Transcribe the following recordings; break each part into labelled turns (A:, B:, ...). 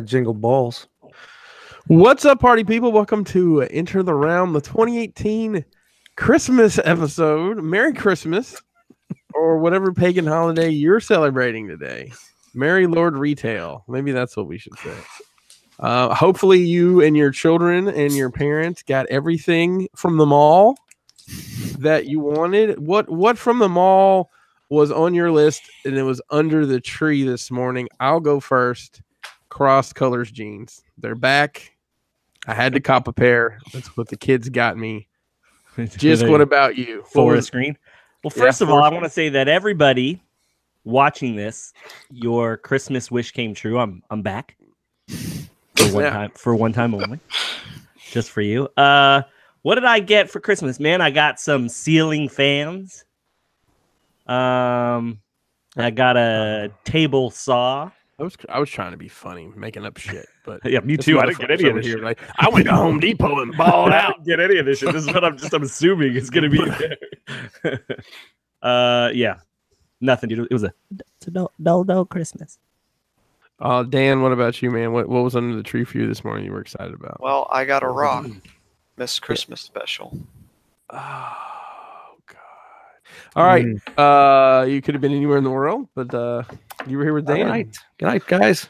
A: jingle balls.
B: What's up, party people? Welcome to Enter the Realm, the 2018 Christmas episode. Merry Christmas, or whatever pagan holiday you're celebrating today. Merry Lord Retail. Maybe that's what we should say. Hopefully you and your children and your parents got everything from the mall that you wanted. What from the mall was on your list and it was under the tree this morning? I'll go first. Cross Colors jeans. They're back. I had to cop a pair. That's what the kids got me. Just what about you?
C: Forest Green. Well, first of all, I want to say that everybody watching this, your Christmas wish came true. I'm back for one time only, just for you. What did I get for Christmas, man? I got some ceiling fans. I got a table saw.
B: I was trying to be funny, making up shit, but
C: yeah, me too. I didn't get any of this shit.
B: Like, I went to Home Depot and balled out.
C: I didn't get any of this shit. This is what I'm assuming is going to be there. Yeah, nothing, dude. It was a dull Christmas.
B: Dan, what about you, man? What was under the tree for you this morning you were excited about?
D: Well, I got a rock. Miss Christmas special.
B: Oh, God. All right. You could have been anywhere in the world, but you were here with Dan.
A: Good night, guys.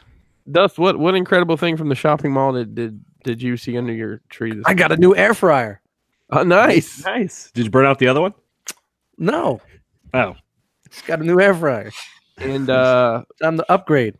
B: Dust, what incredible thing from the shopping mall did you see under your tree this
A: I got a new air fryer.
B: Oh, nice.
C: Nice. Did you burn out the other one?
A: No.
C: Oh.
A: Just got a new air fryer.
B: And
A: time to upgrade.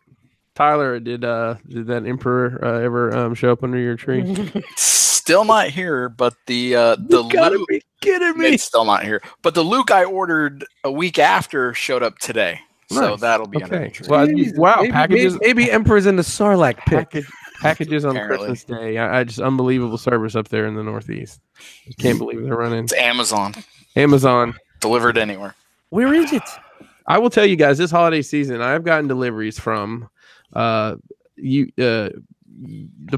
B: Tyler, did that Emperor ever show up under your tree?
E: Still not here, but the
A: you gotta be kidding me.
E: It's still not here. But the Luke I ordered a week after showed up today. Nice. So that'll be under the tree.
B: Well, wow, packages.
A: Maybe Emperor's in the Sarlacc pit.
B: Packages on Christmas Day. I just unbelievable service up there in the Northeast. I can't believe they're running.
E: It's Amazon.
D: Delivered anywhere.
A: Where is it?
B: I will tell you guys, this holiday season, I've gotten deliveries from the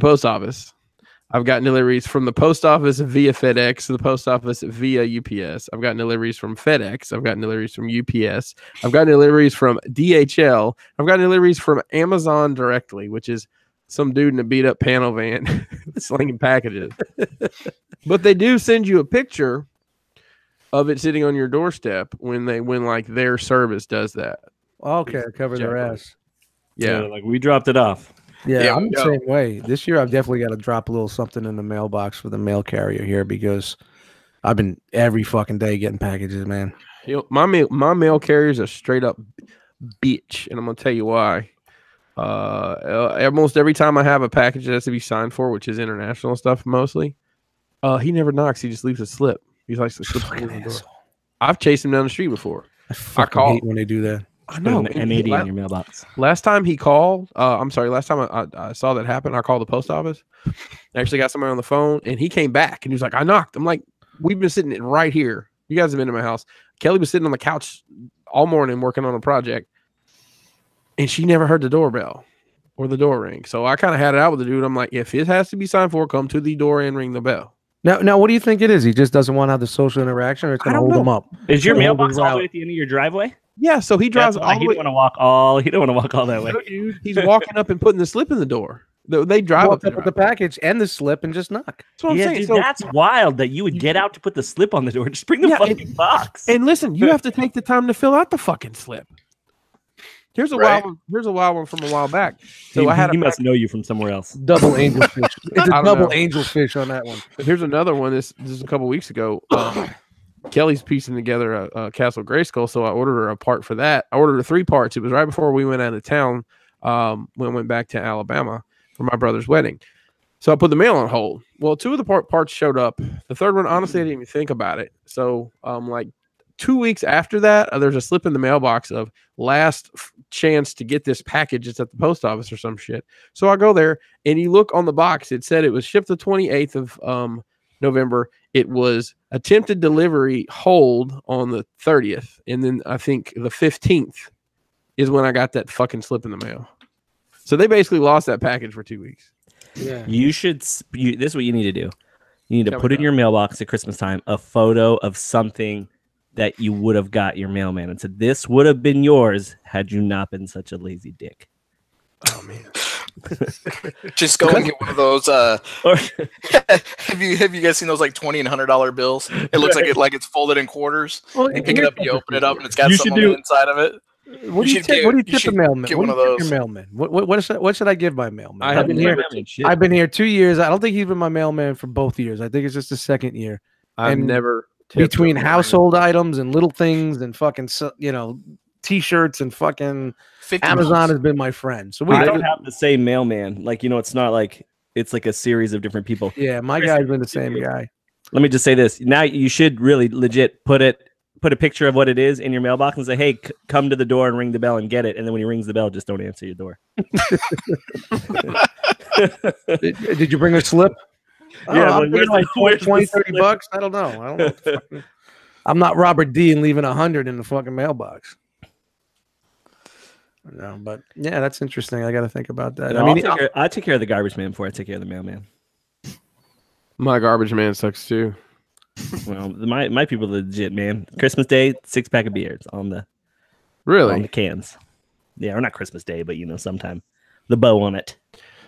B: post office. I've gotten deliveries from the post office via FedEx, the post office via UPS. I've gotten deliveries from FedEx. I've gotten deliveries from UPS. I've gotten deliveries from DHL. I've gotten deliveries from Amazon directly, which is some dude in a beat up panel van slinging packages. But they do send you a picture of it sitting on your doorstep when like their service does that.
A: Okay, cover their ass.
B: Yeah,
C: like we dropped it off.
A: Yeah, I'm the same way. This year, I've definitely got to drop a little something in the mailbox for the mail carrier here because I've been every fucking day getting packages, man.
B: My mail carrier is a straight up bitch, and I'm gonna tell you why. Almost every time I have a package that has to be signed for, which is international stuff mostly, he never knocks. He just leaves a slip. He likes to slip in the door. I've chased him down the street before.
A: I hate when they do that.
B: I know.
C: M80 in your mailbox.
B: Last time he called, last time I saw that happen, I called the post office. I actually got somebody on the phone, and he came back, and he was like, I knocked. I'm like, we've been sitting right here. You guys have been to my house. Kelly was sitting on the couch all morning working on a project, and she never heard the doorbell or the door ring. So I kind of had it out with the dude. I'm like, if it has to be signed for, come to the door and ring the bell.
A: Now, what do you think it is? He just doesn't want to have the social interaction, or it's going to hold him up?
C: Is your mailbox all the way at the end of your driveway?
B: Yeah, so he drives all the way.
C: He don't want to walk all that way.
B: No, dude, he's walking up and putting the slip in the door. They drive up
A: with the package and the slip and just knock.
B: That's what I'm saying.
C: Dude, that's wild that you would get out to put the slip on the door. Just bring the fucking box.
B: And listen, you have to take the time to fill out the fucking slip. Here's a wild one. Here's a wild one from a while back. So
C: he must know you from somewhere else.
A: Double angelfish. It's a double angelfish on that one.
B: Here's another one. This is a couple weeks ago. Kelly's piecing together a Castle Grayskull, so I ordered her a part for that. I ordered her 3 parts. It was right before we went out of town when I went back to Alabama for my brother's wedding. So I put the mail on hold. Well, 2 of the parts showed up. The third one, honestly, I didn't even think about it. So like 2 weeks after that, there's a slip in the mailbox of last chance to get this package. It's at the post office or some shit. So I go there, and you look on the box. It said it was shipped the 28th of November. It was attempted delivery hold on the 30th. And then I think the 15th is when I got that fucking slip in the mail. So they basically lost that package for 2 weeks.
A: Yeah.
C: This is what you need to do. You need to put in your mailbox at Christmas time a photo of something that you would have got your mailman and said, this would have been yours had you not been such a lazy dick.
B: Oh, man.
E: Just go and get one of those.
C: Or-
E: Have you guys seen those like $20 and $100 bills? It looks like it's folded in quarters.
A: Well,
E: You pick it up, you open it up, and it's got
C: You
E: something
C: should
E: on the inside of it.
A: What do you tip? What do you tip a mailman?
E: Get
A: What
E: one
A: do
E: of
A: you tip
E: those.
A: your mailman? What should I give my mailman?
B: I
A: I've
B: haven't
A: been here.
C: Shit.
A: I've been here 2 years. I don't think he's been my mailman for both years. I think it's just the second year.
B: I've
A: And
B: never tipped
A: Between
B: a
A: household items and little things and fucking T-shirts and fucking
E: 50
A: Amazon
E: bucks.
A: has been my friend. So
C: We
A: we
C: don't have the same mailman. Like, it's not like it's like a series of different people.
A: yeah, my guy's been the same guy.
C: Let me just say this. Now you should really legit put a picture of what it is in your mailbox and say, hey, come to the door and ring the bell and get it. And then when he rings the bell, just don't answer your door.
A: Did you bring a slip?
C: Yeah,
A: I'm
C: where's
A: thinking like
C: the- where's the
A: 20, 30
C: slip?
A: bucks. I don't know. I'm not Robert D and leaving 100 in the fucking mailbox. No, but yeah, that's interesting. I got to think about that.
C: I take care of the garbage man before I take care of the mailman.
B: My garbage man sucks too.
C: Well, my people are legit, man. Christmas Day, 6-pack of beers on the
B: Really?
C: cans. Yeah, or not Christmas Day, but sometime the bow on it.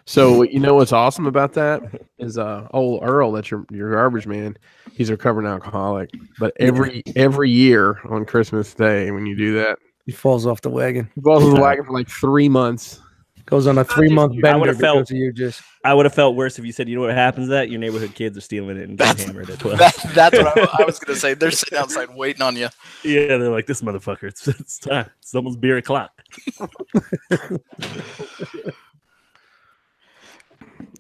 B: So you know what's awesome about that is old Earl, that's your garbage man. He's a recovering alcoholic, but every year on Christmas Day when you do that,
A: he falls off the wagon.
B: he falls on the wagon for like 3 months.
A: Goes on a 3-month bender
C: would've
A: because
C: felt-
A: of you just.
C: I would have felt worse if you said, you know what happens? That your neighborhood kids are stealing it and getting hammered at 12.
E: That's what I was going to say. They're sitting outside waiting on you.
C: Yeah, they're like, this motherfucker. It's time. It's almost beer o'clock.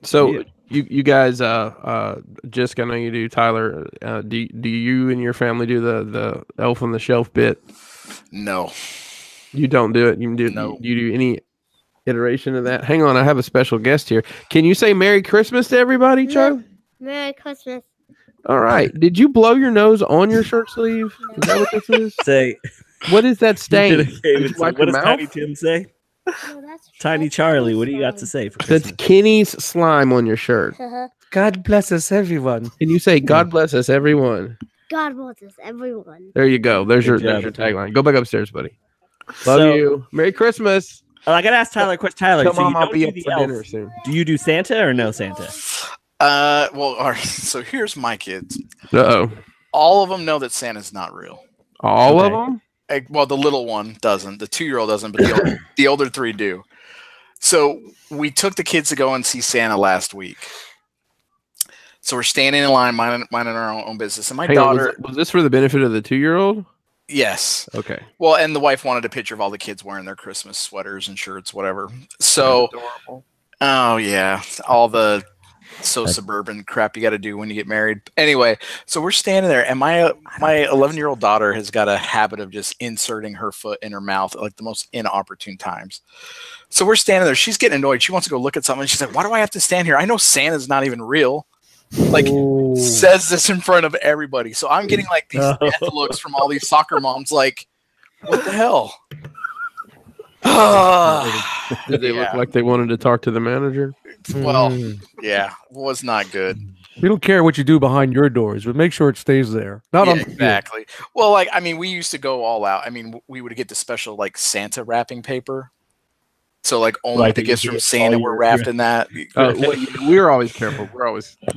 B: So you guys, Jessica, I know you do. Tyler, do you and your family do the elf on the shelf bit?
E: No.
B: You don't do it. You do.
E: No.
B: You do any iteration of that? Hang on, I have a special guest here. Can you say Merry Christmas to everybody, Joe?
F: Merry Christmas.
B: All right. Did you blow your nose on your shirt sleeve? Is that what this is?
C: Say,
B: What is that stain? Did you wipe
C: what
B: your
C: does
B: mouth?
C: Tiny Tim say?
F: No, that's
C: Tiny Charlie, what do you got to say for
B: That's
C: Christmas?
B: Kenny's slime on your shirt.
A: God bless us, everyone.
B: Can you say God bless us, everyone?
F: God bless us, everyone.
B: There you go. There's your
C: Good job.
B: tagline. Go back upstairs, buddy. Love
C: So-
B: you. Merry Christmas.
C: I got to ask Tyler a question. Tyler,
B: Tell
C: so
B: Mom
C: you
B: I'll
C: don't
B: be
C: do
B: up
C: the
B: for
C: elf.
B: dinner soon.
C: Do you do Santa or no Santa?
E: Well, all right. So here's my kids.
B: Uh-oh.
E: All of them know that Santa's not real.
B: All of
C: Okay.
B: them?
E: Well, the little one doesn't. The 2-year-old doesn't, but the older 3 do. So we took the kids to go and see Santa last week. So we're standing in line, minding our own business. And my
B: Hang on,
E: daughter,
B: was this for the benefit of the 2-year-old?
E: yes.
B: Okay.
E: Well, and the wife wanted a picture of all the kids wearing their Christmas sweaters and shirts, whatever. So, oh yeah, all the suburban crap you got to do when you get married. Anyway, so we're standing there, and my 11-year-old daughter has got a habit of just inserting her foot in her mouth at like the most inopportune times. So we're standing there. She's getting annoyed. She wants to go look at something. She's like, "Why do I have to stand here? I know Santa's not even real." Like, says this in front of everybody. So I'm getting like these death looks from all these soccer moms. Like, what the hell?
B: Did they look like they wanted to talk to the manager?
E: Well, yeah, was not good.
A: We don't care what you do behind your doors, but make sure it stays there. Not
E: Yeah,
A: on the field.
E: exactly. Well, like, I mean, we used to go all out. I mean, we would get the special like Santa wrapping paper. So like only
C: Like
E: the
C: you
E: gifts
C: get
E: from
C: all
E: Santa were
C: your-
E: wrapped in that.
B: We were always careful. We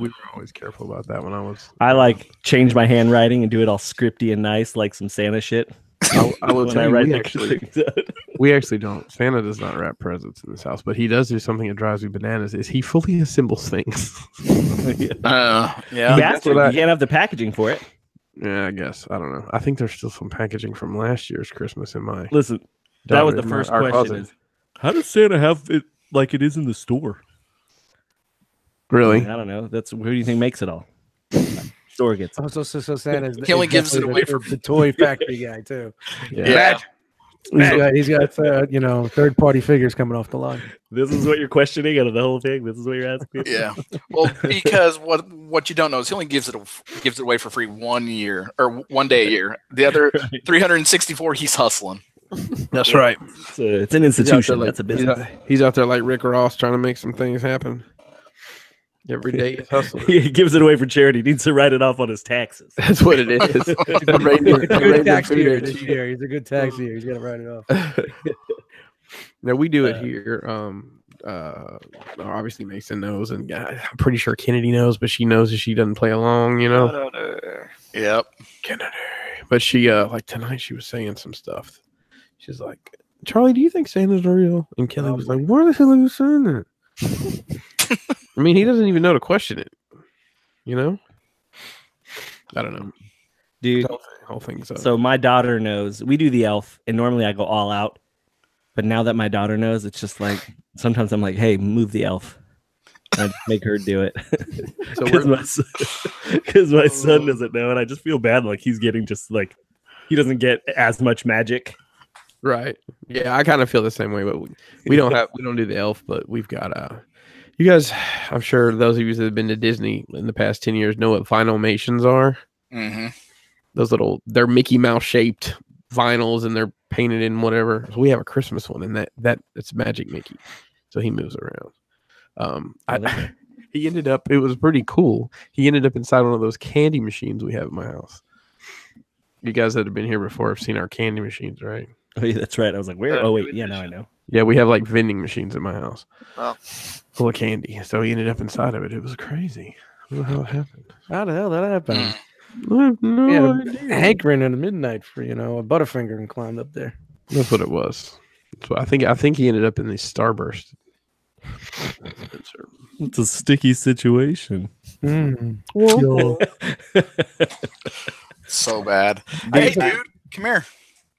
B: were always careful about that when I was.
C: I like change my handwriting and do it all scripty and nice, like some Santa shit.
B: I will
C: When
B: tell
C: I
B: you,
C: write
B: we
C: the
B: actually,
C: things out.
B: we actually don't. Santa does not wrap presents in this house, but he does do something that drives me bananas. Is he fully assembles things?
E: Yeah.
C: You have
B: That's
C: to.
B: what I-
C: You can't have the packaging for it.
B: Yeah, I guess. I don't know. I think there's still some packaging from last year's Christmas in my.
C: Listen, that was the
B: daughter-
C: first
B: our
C: question.
B: closet.
C: Is how does Santa have it like it is in the store?
B: Really?
C: I don't know. That's who do you think makes it all? Store gets it.
A: Oh, so Santa's
E: He only gives it
A: definitely
E: away
A: the toy factory guy too.
E: Yeah.
A: He's got third-party figures coming off the line.
C: This is what you're questioning out of the whole thing. This is what you're asking.
E: Yeah. Well, because what you don't know is he only gives it away for free 1 year or 1 day a year. The other 364 he's hustling.
B: That's right.
C: It's an institution. That's a business.
B: He's out there like Rick Ross trying to make some things happen. Every day he's hustling.
C: He gives it away for charity. He needs to write it off on his taxes.
B: That's what it is.
A: It's a good tax year this year. He's a good tax year. He's gonna write it off.
B: No, we do it here. obviously Mason knows, and I'm pretty sure Kennedy knows, but she knows that she doesn't play along, you know.
D: No.
E: Yep.
B: Kennedy. But she like tonight she was saying some stuff. She's like, Charlie, do you think Santa's real? And Kelly was like, why the hell are you saying that? I mean, he doesn't even know to question it. You know? I don't know.
C: Dude,
B: whole thing's
C: so my daughter knows. We do the elf, and normally I go all out. But now that my daughter knows, it's just like, sometimes I'm like, hey, move the elf. I make her do it. Because my son doesn't know, and I just feel bad. Like he's getting just like, he doesn't get as much magic.
B: Right. Yeah, I kind of feel the same way, but we don't do the elf, but we've got you guys, I'm sure those of you that have been to Disney in the past 10 years know what Vinylmations are.
E: Mm-hmm.
B: Those they're Mickey Mouse shaped vinyls, and they're painted in whatever. So we have a Christmas one, and that it's Magic Mickey. So he moves around. He ended up, it was pretty cool. He ended up inside one of those candy machines we have at my house. You guys that have been here before have seen our candy machines, right?
C: Oh, yeah, that's right. I was like, where? Oh, wait. Yeah, now I know.
B: Yeah, we have like vending machines at my house.
D: Oh.
B: Full of candy. So he ended up inside of it. It was crazy. I don't know how it happened.
A: How the hell did that happen?
B: I have no idea.
A: Hankering in the midnight for a Butterfinger and climbed up there.
B: That's what it was. So I think he ended up in the Starburst.
C: It's a sticky situation.
E: So bad. Hey, dude, come here.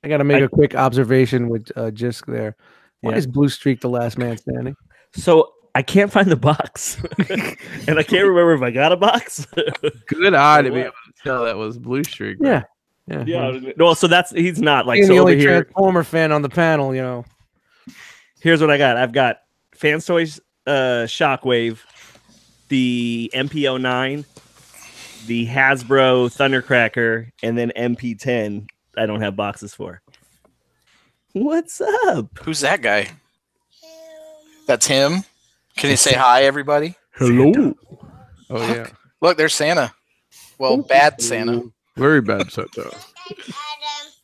A: I got to make a quick observation with Jisk there. Why
C: Yeah.
A: is Blue Streak the last man standing?
C: So I can't find the box, and I can't remember if I got a box.
B: Good eye to be able to tell that was Blue Streak. Bro.
A: Yeah.
C: No, so he's not like
A: He's
C: so
A: the
C: over
A: only
C: here.
A: Transformer fan on the panel,
C: Here's what I got. I've got Fans Toys Shockwave, the MP.178, the Hasbro Thundercracker, and then MP10. I don't have boxes for. What's up?
E: Who's that guy? That's him. Can you say hi, everybody?
C: Hello.
B: Santa. Oh yeah.
E: Look, there's Santa. Well, bad Santa.
B: Very bad Santa.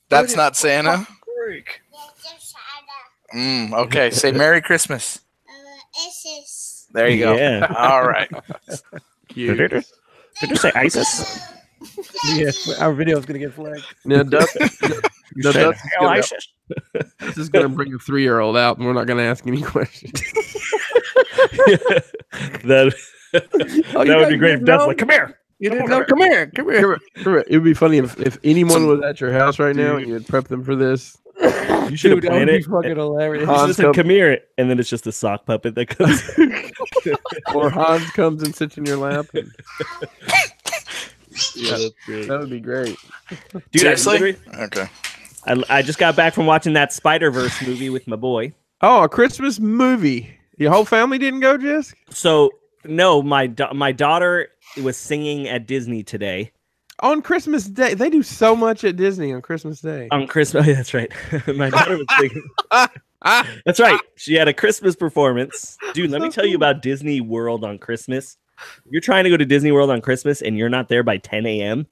E: That's not Santa. Okay, say Merry Christmas. There you go.
C: Yeah.
E: All right.
B: Cute.
C: Did you say ISIS?
A: Yeah, our video is going to get flagged.
B: Now,
C: ISIS.
B: this is going to bring a 3-year-old out, and we're not going to ask any questions.
C: That would be great if Dad's like, come here.
A: You didn't know? Come here.
B: It would be funny if anyone was at your house right now and you had prepped them for this.
C: You should have
A: Dude, that
C: planned
A: would be
C: it.
A: fucking hilarious.
C: You should have said, come here, and then it's just a sock puppet that comes.
B: Or Hans comes and sits in your lap.
C: Yeah, that's great.
B: That would be great.
C: Dude,
E: Seriously? Okay.
C: I just got back from watching that Spider-Verse movie with my boy.
B: Oh, a Christmas movie. Your whole family didn't go, Jisk?
C: So, no, my daughter was singing at Disney today.
B: On Christmas Day. They do so much at Disney on Christmas Day.
C: On Christmas, yeah, that's right. My daughter was singing. That's right. She had a Christmas performance. Dude, let me tell you about Disney World on Christmas. You're trying to go to Disney World on Christmas and you're not there by 10 a.m.,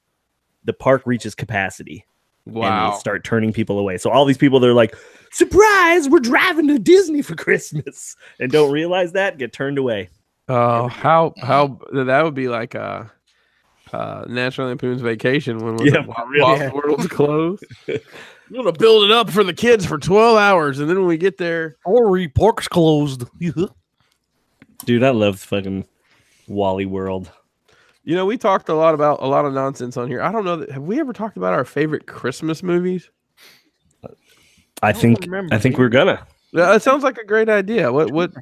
C: the park reaches capacity.
B: Wow.
C: And they start turning people away. So all these people, they're like, surprise, we're driving to Disney for Christmas. And don't realize that, get turned away.
B: Oh, how that would be like National Lampoon's Vacation when while the world's closed. We're gonna build it up for the kids for 12 hours, and then when we get there,
A: Park's closed.
C: Dude, I love fucking Wally World.
B: You know, we talked a lot about a lot of nonsense on here. I don't know have we ever talked about our favorite Christmas movies?
C: I think we're gonna.
B: Yeah, it sounds like a great idea. What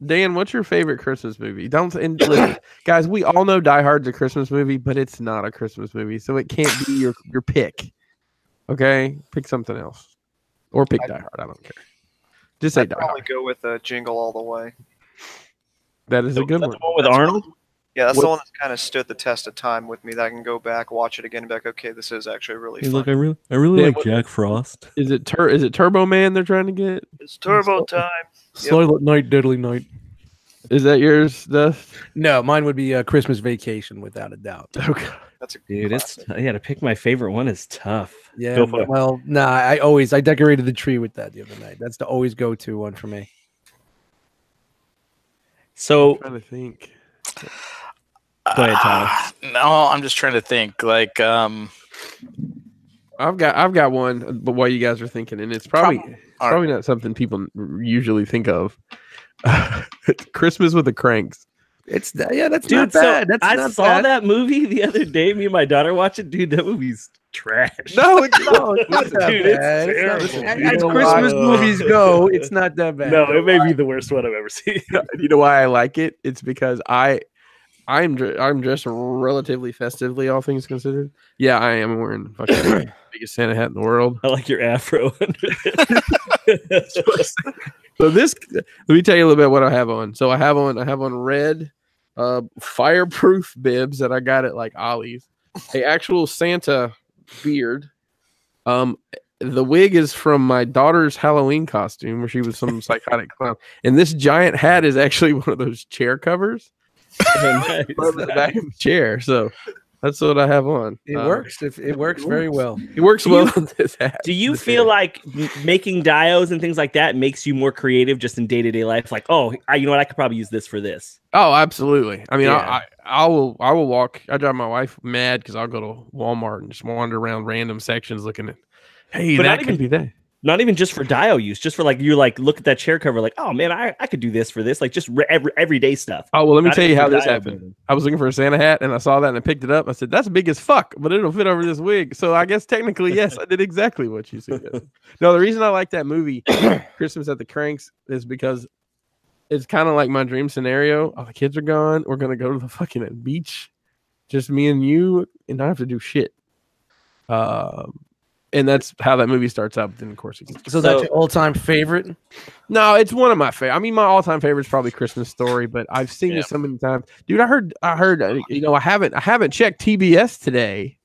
B: Dan, what's your favorite Christmas movie? Listen, guys, we all know Die Hard's a Christmas movie, but it's not a Christmas movie, so it can't be your pick. Okay? Pick something else. Or pick Die Hard, I don't care. Just say
D: I'd
B: Die
D: probably
B: Hard.
D: go with Jingle All the Way.
B: That is a good
C: Is that
B: one.
C: the one with Arnold?
D: Yeah, that's the one that's kind of stood the test of time with me. That I can go back, watch it again, and be like, okay, this is actually really fun.
C: Look, I really
B: Dan,
C: like Jack Frost.
B: Is it Turbo Man they're trying to get?
D: It's Turbo time.
A: Silent Night, Deadly Night.
B: Is that yours, Dust?
A: No, mine would be Christmas Vacation, without a doubt.
B: Okay.
D: That's a
C: Dude,
D: classic.
C: to pick my favorite one is tough.
A: Yeah,
C: Go for it.
A: well, nah, I decorated the tree with that the other night. That's the always go-to one for me.
C: So
B: trying to think.
C: Go ahead, Tyler.
E: No, I'm just trying to think. Like,
B: I've got one, but while you guys are thinking, and it's probably not something people usually think of. Christmas with the Cranks.
A: That's not
C: Dude,
A: bad.
C: so
A: That's
C: I
A: not
C: saw
A: bad.
C: that movie the other day. Me and my daughter watched it. Dude, that movie's trash.
B: No, it's not.
A: It's not that
C: Dude, it's
A: bad.
C: terrible.
A: It's not,
B: You
A: as
B: know
A: Christmas
C: why?
A: movies go, it's not that bad.
C: No, it may be the worst one I've ever seen.
B: You know why I like it? It's because I'm dressed relatively festively, all things considered. Yeah, I am wearing fucking biggest Santa hat in the world.
C: I like your afro.
B: So this, let me tell you a little bit what I have on. So I have on red, fireproof bibs that I got at like Ollie's, a actual Santa beard. The wig is from my daughter's Halloween costume where she was some psychotic clown, and this giant hat is actually one of those chair covers.
C: Nice.
B: The back of the chair. So that's what I have on.
A: It works. It works very well.
B: It works well on this hat.
C: Do you feel like making diodes and things like that makes you more creative just in day-to-day life? Like, oh, you know what? I could probably use this for this.
B: Oh, absolutely. I mean,
C: Yeah.
B: I will walk. I drive my wife mad because I'll go to Walmart and just wander around random sections looking at, hey,
C: But
B: that
C: not
B: could
C: even-
B: be that.
C: Not even just for dio use, just for like you like look at that chair cover, like, oh man, I could do this for this, like just everyday stuff.
B: Oh, well, let me
C: Not
B: tell you
C: even
B: how
C: for
B: this
C: dio
B: happened.
C: building.
B: I was looking for a Santa hat and I saw that and I picked it up. I said, that's big as fuck, but it'll fit over this wig. So I guess technically, yes, I did exactly what you suggested. No, the reason I like that movie, Christmas at the Cranks, is because it's kind of like my dream scenario. All the kids are gone. We're going to go to the fucking beach. Just me and you, and not have to do shit. And that's how that movie starts out. But then, of course, it gets...
A: So that's your all-time favorite?
B: No, it's one of my favorite. I mean, my all-time favorite is probably Christmas Story, but I've seen it so many times. Dude, I heard. You know, I haven't checked TBS today,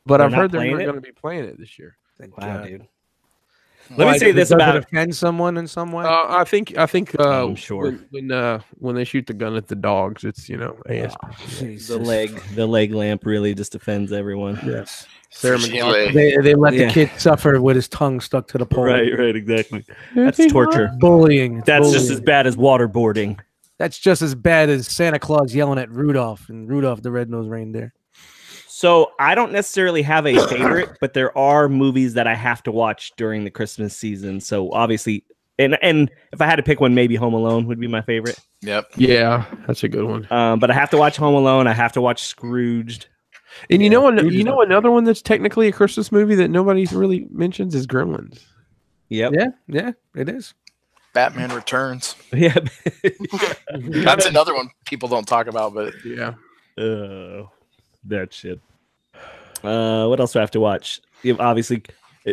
B: but
C: They're
B: I've
C: not
B: heard they're
C: playing
B: not
C: it?
B: going to be playing it this year.
A: Thank
C: Wow,
A: God.
C: dude.
A: Why,
C: Let me say this
A: does it
C: about
A: offend someone in some way?
B: I think.
C: I'm sure.
B: when they shoot the gun at the dogs, it's ASP.
C: the leg lamp really just offends everyone.
A: Yes.
B: Sarah
E: Chile.
B: McLachlan.
A: They let
C: Yeah.
A: the kid suffer with his tongue stuck to the pole.
C: Right, exactly. That's torture.
A: Bullying. It's
C: That's just
A: bullying.
C: as bad as waterboarding.
A: That's just as bad as Santa Claus yelling at Rudolph and Rudolph the Red-Nosed Reindeer.
C: So I don't necessarily have a favorite, but there are movies that I have to watch during the Christmas season. So obviously, and if I had to pick one, maybe Home Alone would be my favorite.
E: Yep.
B: Yeah, that's a good one.
C: But I have to watch Home Alone. I have to watch Scrooged.
B: And
C: Yeah,
B: another one that's technically a Christmas movie that nobody really mentions is Gremlins.
C: Yep.
A: Yeah, it is.
E: Batman Returns.
C: Yeah.
E: That's another one people don't talk about, but
B: Yeah.
C: That shit. What else do I have to watch? Obviously,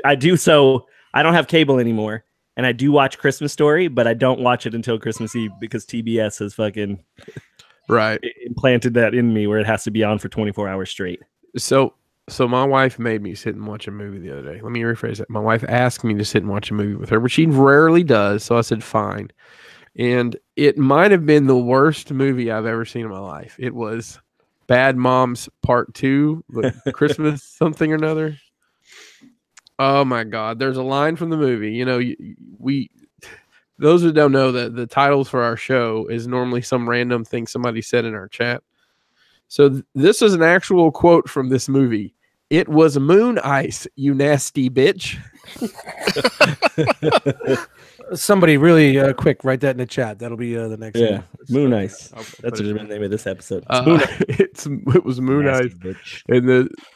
C: I do. So I don't have cable anymore, and I do watch Christmas Story, but I don't watch it until Christmas Eve because TBS has fucking
B: Right.
C: implanted that in me where it has to be on for 24 hours straight.
B: So my wife made me sit and watch a movie the other day. Let me rephrase that. My wife asked me to sit and watch a movie with her, which she rarely does. So I said, fine. And it might have been the worst movie I've ever seen in my life. It was Bad Moms Part 2, Christmas something or another. Oh my God. There's a line from the movie. You know, those who don't know that the titles for our show is normally some random thing somebody said in our chat. So this is an actual quote from this movie. It was moon ice, you nasty bitch.
A: Somebody really quick, write that in the chat. That'll be the next
C: Yeah.
A: one.
C: Moon Ice.
B: I'll
C: That's
B: put
C: the
B: it-
C: name of this episode.
B: It was moon
C: Nasty
B: ice.
C: bitch.
B: And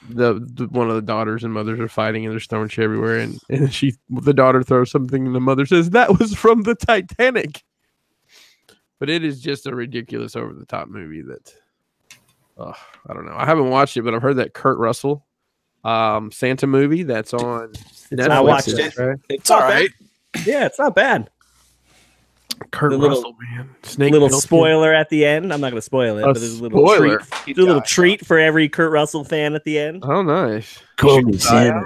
B: the one of the daughters and mothers are fighting and there's throwing shit everywhere. And the daughter throws something and the mother says, that was from the Titanic. But it is just a ridiculous over the top movie that, I don't know. I haven't watched it, but I've heard that Kurt Russell Santa movie that's on Netflix.
C: I watched it.
A: Right?
E: it's all right.
C: Yeah, it's not bad.
B: Kurt
C: The little-
B: Russell, man. Snake
C: Little
B: Pilsner.
C: spoiler at the end. I'm not going to spoil it,
B: A
C: but there's a little
B: spoiler?
C: treat. There's a little treat for every Kurt Russell fan at the end.
B: Oh, nice.
A: Call me Santa.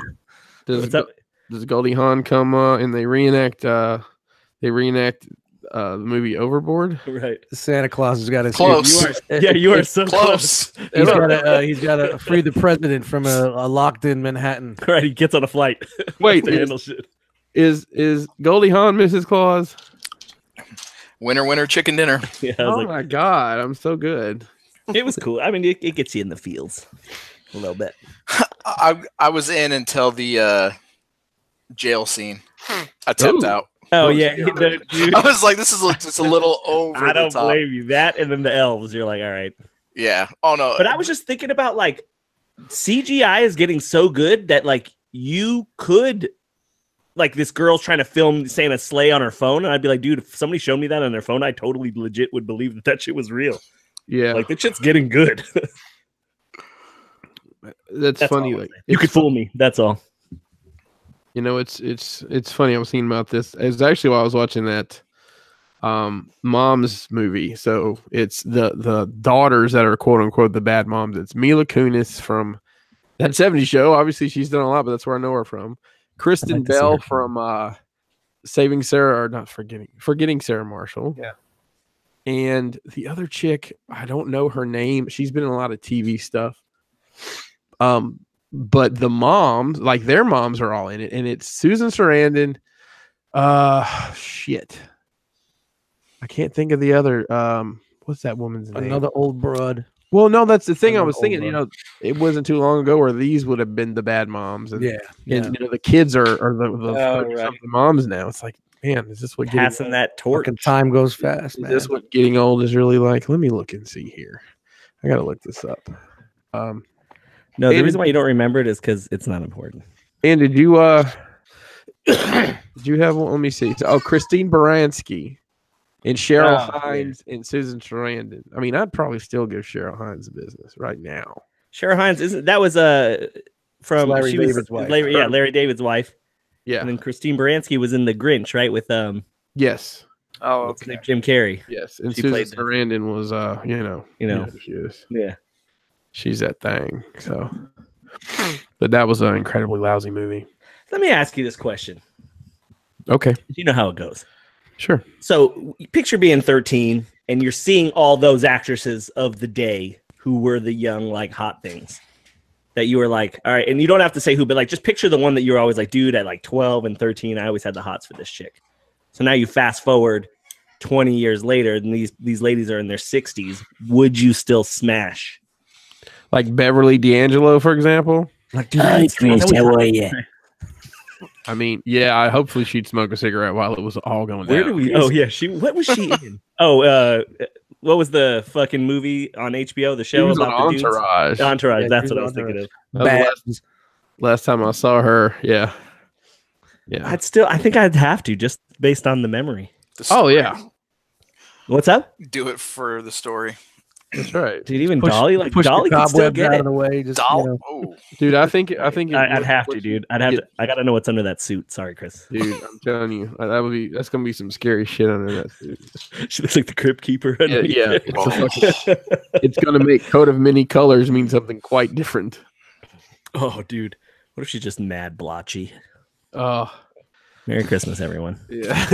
B: Does,
C: What's up?
B: does Goldie Hawn come and they reenact the movie Overboard?
C: Right.
A: Santa Claus has got his
E: Close.
C: Yeah, you are so close.
E: Close.
A: He's got to free the president from a locked-in Manhattan.
C: Right, he gets on a flight.
B: Wait,
C: to handle shit.
B: is Goldie Hawn Mrs. Claus?
E: Winner, winner, chicken dinner.
C: Yeah, I was
B: Oh
C: like,
B: my god, I'm so good.
C: it was cool. I mean, it gets you in the fields a little bit.
E: I was in until the jail scene. I tapped
B: Ooh.
E: out.
C: Oh
B: Oh,
C: yeah, dude.
E: I was like, this is just a little over
C: I
E: the
C: don't
E: top.
C: blame you. That and then the elves. You're like, all right.
E: Yeah. Oh no.
C: But I was just thinking about like CGI is getting so good that like you could like this girl's trying to film Santa's sleigh on her phone, and I'd be like, dude, if somebody showed me that on their phone, I totally legit would believe that that shit was real.
B: Yeah,
C: Like that shit's getting good.
B: that's funny.
C: all I'm
B: Like,
C: saying. You
B: it's
C: could fool me. That's all.
B: You know, it's funny. I was thinking about this. It's actually while I was watching that Mom's movie. So it's the daughters that are quote unquote the bad moms. It's Mila Kunis from that 70s show. Obviously, she's done a lot, but that's where I know her from. Kristen
C: like to see
B: Bell
C: her.
B: from Saving Sarah, or not Forgetting Sarah Marshall.
D: Yeah.
B: And the other chick, I don't know her name. She's been in a lot of TV stuff. But the moms, like their moms, are all in it, and it's Susan Sarandon. Shit, I can't think of the other. What's that woman's name?
A: Another old broad.
B: Well, no, that's the thing. I
A: Another
B: was thinking.
A: old
B: You know, it wasn't too long ago where these would have been the bad moms, and
A: Yeah.
B: and you know the kids are the
C: right.
B: moms now. It's like, man, is this what
C: Passing that torch.
A: Fucking time goes fast,
B: is
A: man.
B: this what getting old is really like? Let me look and see here. I gotta look this up.
C: No, the
B: And-
C: reason why you don't remember it is because it's not important.
B: And did you did you have one? Let me see. Oh, Christine Baranski and Cheryl
C: Oh,
B: Hines and Susan Sarandon. I mean, I'd probably still give Cheryl Hines the business right now.
C: Cheryl Hines isn't that was from
A: Larry
C: she was
A: David's wife.
C: Larry David's wife.
B: Yeah.
C: And then Christine Baranski was in The Grinch, right? With
B: Yes.
D: Oh,
C: what's his
D: okay.
C: name? Jim Carrey.
B: Yes. And
C: She
B: Susan
C: played the-
B: Sarandon was you know who she is.
C: Yeah.
B: She's that thing. So, but that was an incredibly lousy movie.
C: Let me ask you this question.
B: Okay.
C: You know how it goes.
B: Sure.
C: So picture being 13 and you're seeing all those actresses of the day who were the young, like hot things that you were like, all right. And you don't have to say who, but like, just picture the one that you're always like, dude, at like 12 and 13, I always had the hots for this chick. So now you fast forward 20 years later and these ladies are in their 60s. Would you still smash?
B: Like Beverly D'Angelo, for example.
C: Like, dude, how are you?
B: I mean, yeah, hopefully she'd smoke a cigarette while it was all going
C: Where
B: down.
C: do we? Oh yeah, what was she in? What was the fucking movie on HBO? The
B: She
C: show
B: was on
C: about the dudes?
B: Entourage.
C: Entourage.
A: Yeah,
C: That's
A: she
C: what I
A: was
C: was thinking of.
B: That was the last time I saw her. Yeah. Yeah.
C: I think I'd have to just based on the memory.
E: The
B: Oh,
E: story.
B: yeah.
C: What's up,
E: Do it for the story.
B: That's right.
C: dude? Even
A: Push-
C: Dolly, like
A: push
C: Dolly
A: the
C: could still
A: cobwebs
C: get
A: out
C: it.
A: of the way. Just,
E: Doll.
A: you know.
E: Oh,
B: Dude, I think it
C: I'd have to, dude. I'd have
B: Yeah.
C: to. I gotta know what's under that suit. Sorry, Chris.
B: Dude, I'm telling you, that's gonna be some scary shit under that suit.
C: She looks like the crypt keeper.
B: Yeah, yeah.
E: Whoa.
B: It's gonna make coat of many colors mean something quite different.
C: Oh, dude. What if she's just mad blotchy?
B: Oh,
C: Merry Christmas, everyone.
B: yeah.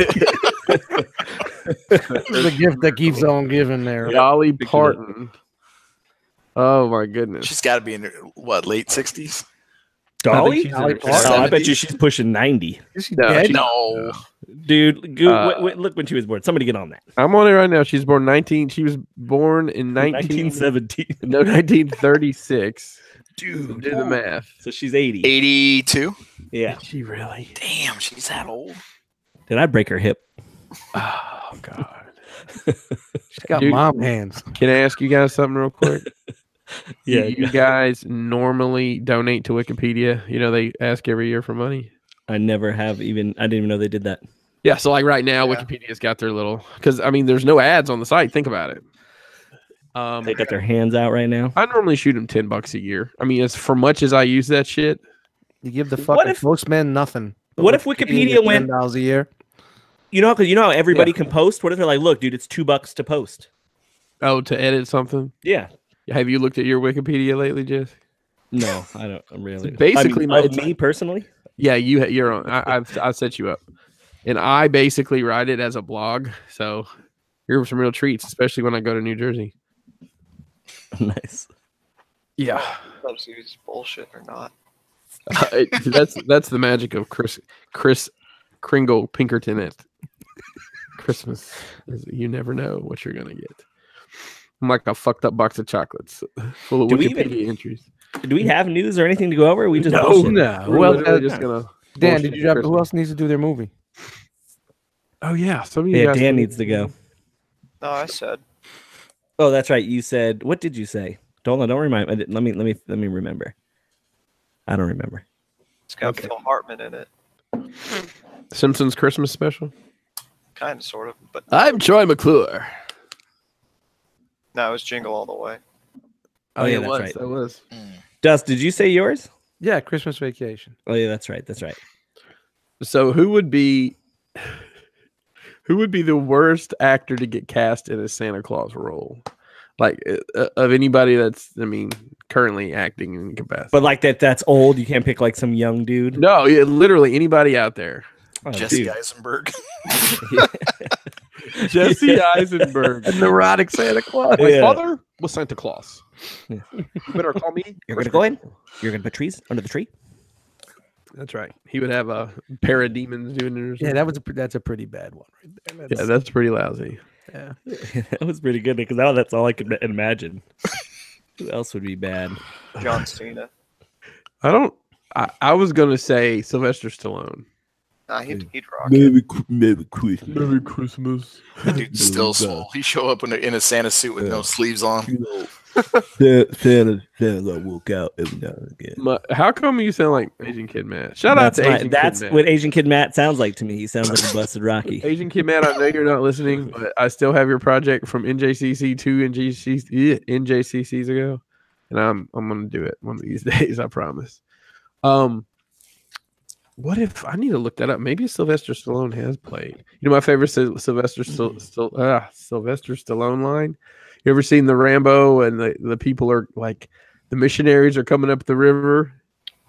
A: The gift that keeps on giving there.
B: Dolly
C: Picture that.
B: Parton. Oh my goodness.
E: she's got to be in her, what, late 60s?
C: Dolly?
B: she's in
A: Dolly
B: her
A: Parton.
C: Oh, I bet
E: 70s?
C: you she's pushing 90.
A: Is she
B: No,
A: dead?
B: she-
E: No.
C: Dude, look when she was born. Somebody get on that.
B: I'm on it right now. She was born in
C: 1917.
B: No, 1936.
C: Dude.
B: Do the math.
C: So she's 80.
E: 82?
C: Yeah.
B: Is she really?
E: Damn, she's that old.
C: Did I break her hip?
B: Oh God.
A: She's got
B: Dude.
A: mom hands.
B: Can I ask you guys something real quick?
C: Yeah.
B: Do you guys normally donate to Wikipedia? You know, they ask every year for money.
C: I never have even. I didn't even know they did that.
B: Yeah, so like right now,
E: Yeah.
B: Wikipedia's got their little because I mean, there's no ads on the site. Think about it.
C: They got their hands out right now.
B: I normally shoot them $10 a year. I mean, as for much as I use that shit,
A: You give the
C: What
A: fucking
C: if-
A: postman nothing.
C: what if Wikipedia
A: gets
C: went-
A: $10 a year?
C: Because you know how everybody can post. What if they're like, look, dude, it's $2 to post.
B: oh, to edit something.
C: Yeah.
B: Have you looked at your Wikipedia lately, Jess?
C: No, I don't. I'm really.
B: Basically,
C: I mean,
B: it's
C: me personally.
B: Yeah, you're on. I've set you up, and I basically write it as a blog. So you're some real treats, especially when I go to New Jersey.
C: Nice.
B: Yeah,
D: Let's see if it's bullshit or not.
B: that's the magic of Chris Kringle Pinkerton. It. Christmas. You never know what you're gonna get. I'm like a fucked up box of chocolates full of Wikipedia entries.
C: Do we have news or anything to go over? We just
A: No.
B: Who else? Just gonna
A: Dan,
B: bullshit
A: did you drop? Who
B: Christmas.
A: else needs to do their movie?
B: Oh yeah, some of you
C: Yeah,
B: guys
C: Dan needs to go.
D: No, I said.
C: Oh, that's right. You said, what did you say? Don't remind me. Let me remember. I don't remember.
D: It's got Phil Hartman in it.
B: Simpsons Christmas special.
D: Kind of, sort of, but
B: I'm Troy McClure.
D: no, it was Jingle All the Way.
C: Oh, yeah,
B: it
C: that's
B: was.
C: right.
B: That was.
C: Dust, did you say yours?
A: Yeah, Christmas Vacation.
C: Oh yeah, that's right. That's right.
B: So who would be the worst actor to get cast in a Santa Claus role? Like of anybody that's, currently acting in capacity.
C: But like that's old. You can't pick like some young dude.
B: No, literally anybody out there.
C: Oh,
E: Jesse
C: dude.
E: Eisenberg.
B: Jesse Eisenberg.
A: A neurotic Santa Claus.
B: My
C: Yeah.
B: father was Santa Claus.
C: Yeah.
B: You better call me.
C: You're gonna go in. You're gonna put trees under the tree.
B: That's right. He would have a parademons doing it or something.
A: Yeah, that's a pretty bad one right there.
B: Yeah, that's pretty lousy.
A: Yeah.
C: That was pretty good because now that's all I could imagine. Who else would be bad?
D: John Cena.
B: I was gonna say Sylvester Stallone.
D: Nah, he'd rock it.
C: Merry Christmas.
B: Merry Christmas.
E: That dude's still swole. He show up in a Santa suit with no sleeves on.
C: Santa walk out every now and again.
B: How come you sound like Asian Kid Matt? Shout out to Asian Kid
C: That's
B: Matt.
C: what Asian Kid Matt sounds like to me. He sounds like a busted Rocky.
B: Asian Kid Matt, I know you're not listening, but I still have your project from NJCC 2 NJCCs ago, and I'm gonna do it one of these days. I promise. What if I need to look that up? Maybe Sylvester Stallone has played. You know my favorite Sylvester Stallone line. You ever seen the Rambo and the people are like the missionaries are coming up the river?